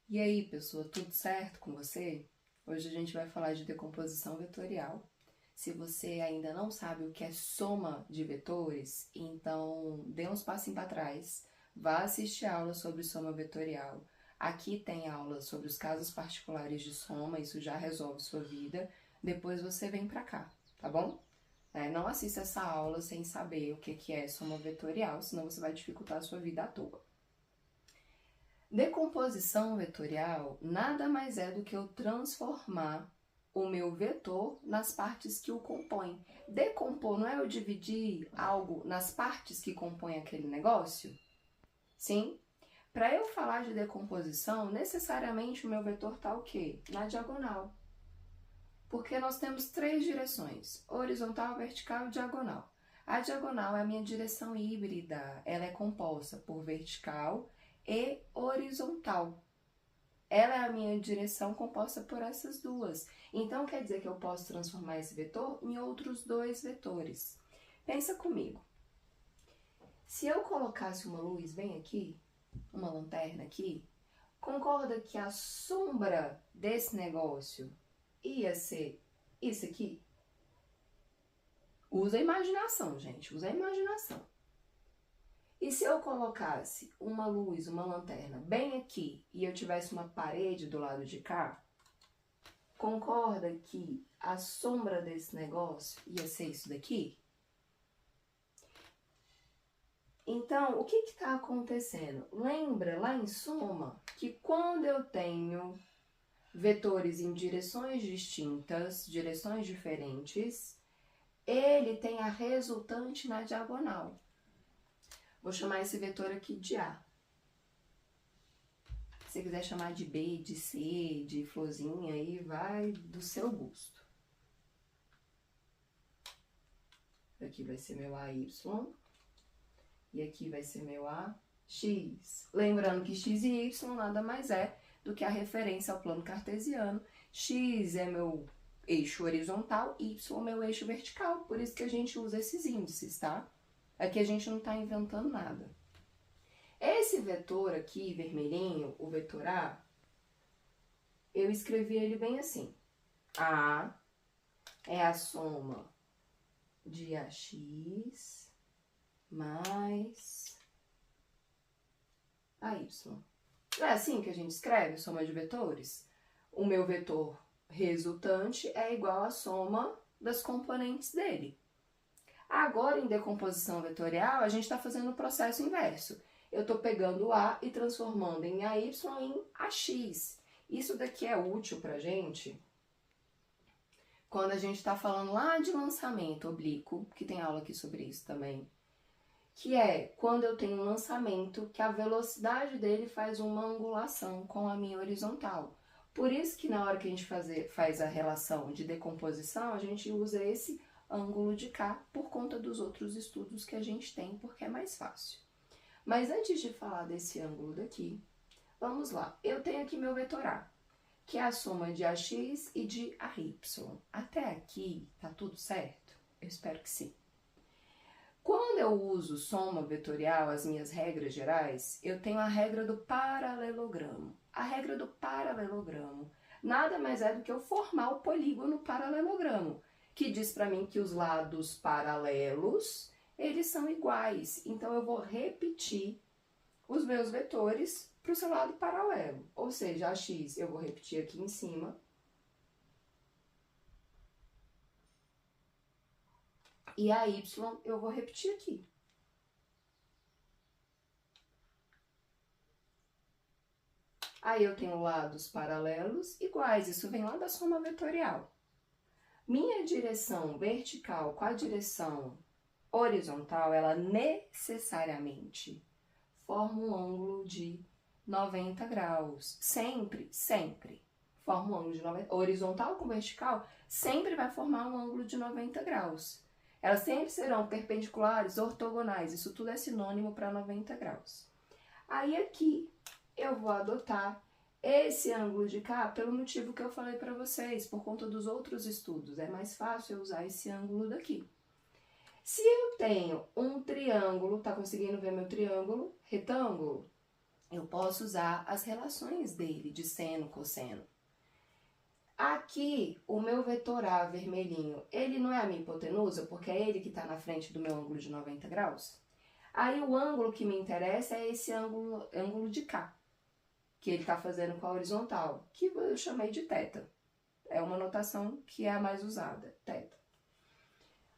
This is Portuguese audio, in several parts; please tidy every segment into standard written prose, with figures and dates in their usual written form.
E aí, pessoa, tudo certo com você? Hoje a gente vai falar de decomposição vetorial. Se você ainda não sabe o que é soma de vetores, então dê uns passinhos para trás, vá assistir a aula sobre soma vetorial. Aqui tem aula sobre os casos particulares de soma, isso já resolve sua vida. Depois você vem para cá, tá bom? Não assista essa aula sem saber o que é soma vetorial, senão você vai dificultar a sua vida à toa. Decomposição vetorial nada mais é do que eu transformar o meu vetor nas partes que o compõem. Decompor não é eu dividir algo nas partes que compõem aquele negócio? Sim? Para eu falar de decomposição, necessariamente o meu vetor está o quê? Na diagonal. Porque nós temos três direções: horizontal, vertical e diagonal. A diagonal é a minha direção híbrida, ela é composta por vertical e horizontal. Ela é a minha direção composta por essas duas. Então, quer dizer que eu posso transformar esse vetor em outros dois vetores. Pensa comigo. Se eu colocasse uma luz bem aqui, uma lanterna aqui, concorda que a sombra desse negócio ia ser isso aqui? Usa a imaginação, gente, usa a imaginação. E se eu colocasse uma luz, uma lanterna bem aqui e eu tivesse uma parede do lado de cá, concorda que a sombra desse negócio ia ser isso daqui? Então, o que está acontecendo? Lembra lá em soma que quando eu tenho vetores em direções distintas, direções diferentes, ele tem a resultante na diagonal. Vou chamar esse vetor aqui de A. Se você quiser chamar de B, de C, de florzinha, aí vai do seu gosto. Aqui vai ser meu AY. E aqui vai ser meu AX. Lembrando que X e Y nada mais é do que a referência ao plano cartesiano. X é meu eixo horizontal, Y é meu eixo vertical. Por isso que a gente usa esses índices, tá? Aqui a gente não está inventando nada. Esse vetor aqui, vermelhinho, o vetor A, eu escrevi ele bem assim. A é a soma de AX mais AY. Não é assim que a gente escreve soma de vetores? O meu vetor resultante é igual à soma das componentes dele. Agora, em decomposição vetorial, a gente está fazendo o processo inverso. Eu estou pegando o A e transformando em AY em AX. Isso daqui é útil para a gente quando a gente está falando lá de lançamento oblíquo, que tem aula aqui sobre isso também, que é quando eu tenho um lançamento que a velocidade dele faz uma angulação com a minha horizontal. Por isso que na hora que a gente faz a relação de decomposição, a gente usa esse ângulo de cá por conta dos outros estudos que a gente tem, porque é mais fácil. Mas antes de falar desse ângulo daqui, vamos lá. Eu tenho aqui meu vetor A, que é a soma de AX e de AY. Até aqui, tá tudo certo? Eu espero que sim. Quando eu uso soma vetorial, as minhas regras gerais, eu tenho a regra do paralelogramo. A regra do paralelogramo nada mais é do que eu formar o polígono paralelogramo, que diz para mim que os lados paralelos, eles são iguais. Então, eu vou repetir os meus vetores para o seu lado paralelo. Ou seja, a x eu vou repetir aqui em cima. E a y eu vou repetir aqui. Aí eu tenho lados paralelos iguais, isso vem lá da soma vetorial. Minha direção vertical com a direção horizontal, ela necessariamente forma um ângulo de 90 graus. Sempre, sempre forma um ângulo de 90 horizontal com vertical, sempre vai formar um ângulo de 90 graus. Elas sempre serão perpendiculares, ortogonais, isso tudo é sinônimo para 90 graus. Aí aqui eu vou adotar esse ângulo de cá pelo motivo que eu falei para vocês, por conta dos outros estudos. É mais fácil eu usar esse ângulo daqui. Se eu tenho um triângulo, tá conseguindo ver meu triângulo? Retângulo? eu posso usar as relações dele, de seno, cosseno. Aqui, o meu vetor A vermelhinho, ele não é a minha hipotenusa, porque é ele que está na frente do meu ângulo de 90 graus? Aí o ângulo que me interessa é esse ângulo de cá, que ele está fazendo com a horizontal, que eu chamei de θ. É uma notação que é a mais usada, θ.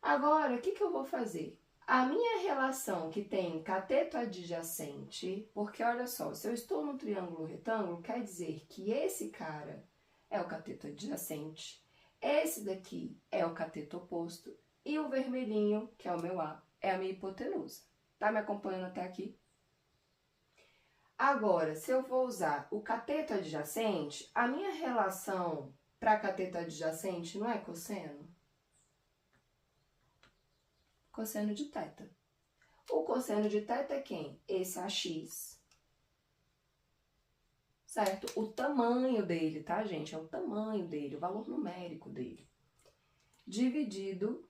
Agora, o que eu vou fazer? A minha relação que tem cateto adjacente, porque olha só, se eu estou no triângulo retângulo, quer dizer que esse cara é o cateto adjacente, esse daqui é o cateto oposto e o vermelhinho, que é o meu A, é a minha hipotenusa. Tá me acompanhando até aqui? Agora, se eu vou usar o cateto adjacente, a minha relação para cateto adjacente não é cosseno? Cosseno de θ. O cosseno de θ é quem? Esse AX. Certo? O tamanho dele, tá, gente? É o tamanho dele, o valor numérico dele. Dividido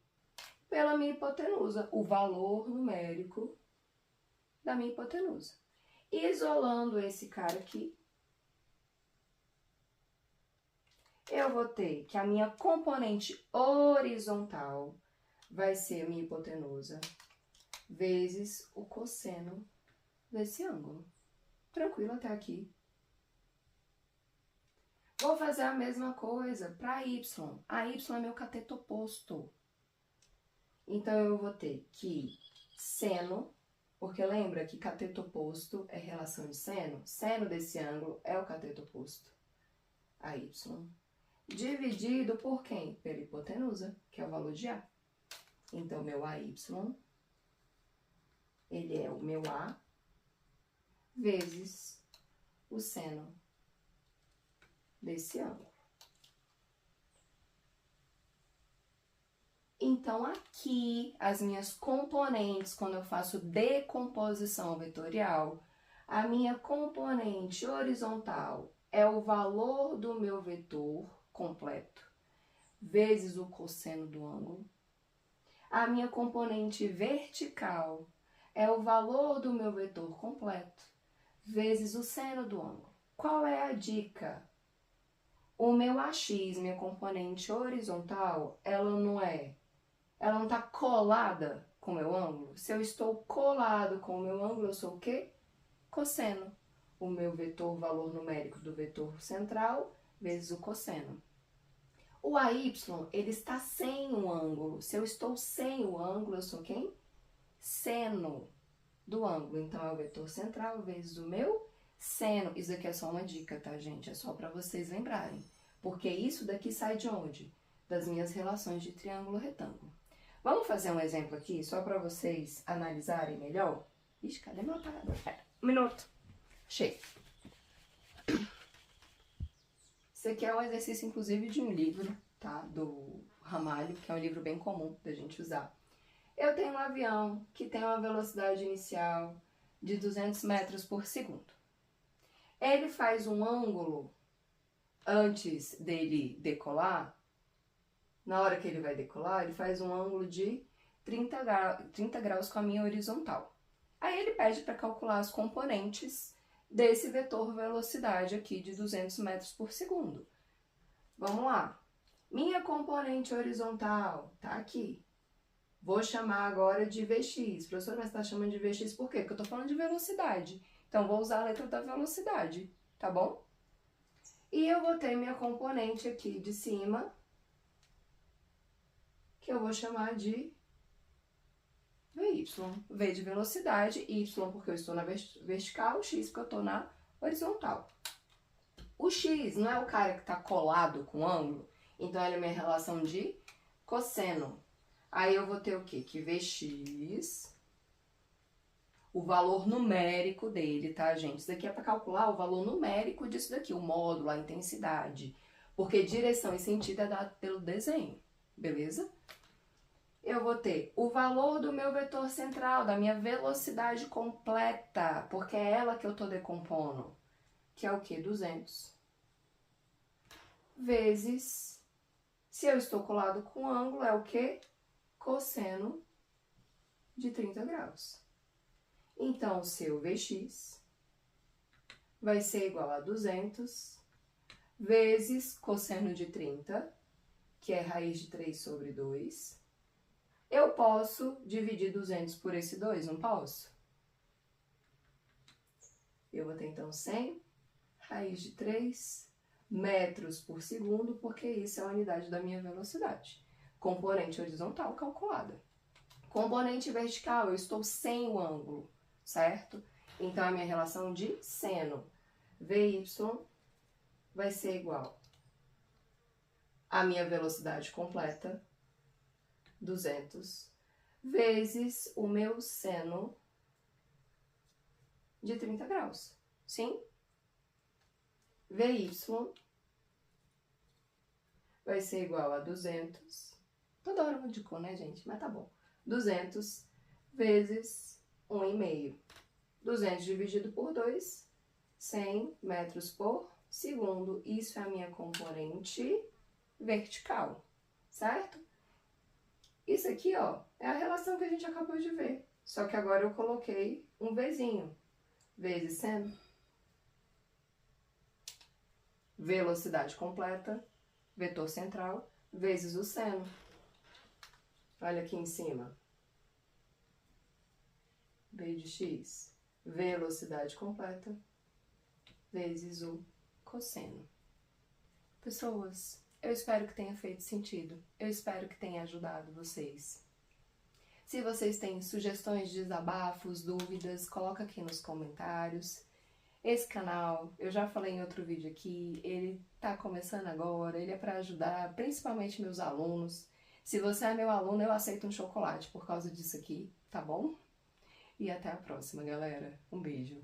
pela minha hipotenusa, o valor numérico da minha hipotenusa. Isolando esse cara aqui, eu vou ter que a minha componente horizontal vai ser a minha hipotenusa vezes o cosseno desse ângulo. Tranquilo até aqui? Vou fazer a mesma coisa para y. A y é meu cateto oposto. Então, eu vou ter que seno, porque lembra que cateto oposto é relação de seno? Seno desse ângulo é o cateto oposto a y. Dividido por quem? Pela hipotenusa, que é o valor de A. Então, meu AY, ele é o meu A vezes o seno desse ângulo. Então, aqui, as minhas componentes, quando eu faço decomposição vetorial, a minha componente horizontal é o valor do meu vetor completo, vezes o cosseno do ângulo. A minha componente vertical é o valor do meu vetor completo, vezes o seno do ângulo. Qual é a dica? O meu AX, minha componente horizontal, ela não está colada com o meu ângulo. Se eu estou colado com o meu ângulo, eu sou o quê? Cosseno. O meu vetor, valor numérico do vetor central, vezes o cosseno. O AY, ele está sem o ângulo. Se eu estou sem o ângulo, eu sou quem? Seno do ângulo. Então, é o vetor central vezes o meu seno. Isso aqui é só uma dica, tá, gente? É só para vocês lembrarem. Porque isso daqui sai de onde? Das minhas relações de triângulo retângulo. Vamos fazer um exemplo aqui, só para vocês analisarem melhor? Ixi, cadê meu aparador? Um minuto. Achei. Esse aqui é um exercício, inclusive, de um livro, tá? Do Ramalho, que é um livro bem comum da gente usar. Eu tenho um avião que tem uma velocidade inicial de 200 metros por segundo. Ele faz um ângulo antes dele decolar. Na hora que ele vai decolar, ele faz um ângulo de 30 graus com a minha horizontal. Aí ele pede para calcular as componentes desse vetor velocidade aqui de 200 metros por segundo. Vamos lá. Minha componente horizontal tá aqui. Vou chamar agora de Vx. Professora, mas você está chamando de Vx por quê? Porque eu estou falando de velocidade. Então, vou usar a letra da velocidade, tá bom? E eu vou ter minha componente aqui de cima, que eu vou chamar de Vy. V de velocidade, Y porque eu estou na vertical, X porque eu estou na horizontal. O X não é o cara que está colado com o ângulo, então ele é minha relação de cosseno. Aí eu vou ter o quê? Que Vx, o valor numérico dele, tá, gente? Isso daqui é para calcular o valor numérico disso daqui, o módulo, a intensidade. Porque direção e sentido é dado pelo desenho, beleza? Eu vou ter o valor do meu vetor central, da minha velocidade completa, porque é ela que eu estou decompondo, que é o quê? 200. Vezes, se eu estou colado com ângulo, é o quê? Cosseno de 30 graus. Então, o seu Vx vai ser igual a 200 vezes cosseno de 30, que é raiz de 3 sobre 2. Eu posso dividir 200 por esse 2, não posso? Eu vou ter, então, 100 raiz de 3 metros por segundo, porque isso é a unidade da minha velocidade. Componente horizontal calculada. Componente vertical, eu estou sem o ângulo, certo? Então, a minha relação de seno VY vai ser igual à minha velocidade completa, 200, vezes o meu seno de 30 graus, sim? VY vai ser igual a 200, toda hora mudicou, né, gente? Mas tá bom. 200 vezes 1,5. 200 dividido por 2, 100 metros por segundo. Isso é a minha componente vertical, certo? Isso aqui, ó, é a relação que a gente acabou de ver. Só que agora eu coloquei um Vzinho. Vezes seno. Velocidade completa, vetor central, vezes o seno. Olha aqui em cima. V de x, velocidade completa, vezes o cosseno. Pessoas, eu espero que tenha feito sentido. Eu espero que tenha ajudado vocês. Se vocês têm sugestões de desabafos, dúvidas, coloca aqui nos comentários. Esse canal, eu já falei em outro vídeo aqui, ele tá começando agora, ele é para ajudar principalmente meus alunos. Se você é meu aluno, eu aceito um chocolate por causa disso aqui, tá bom? E até a próxima, galera. Um beijo.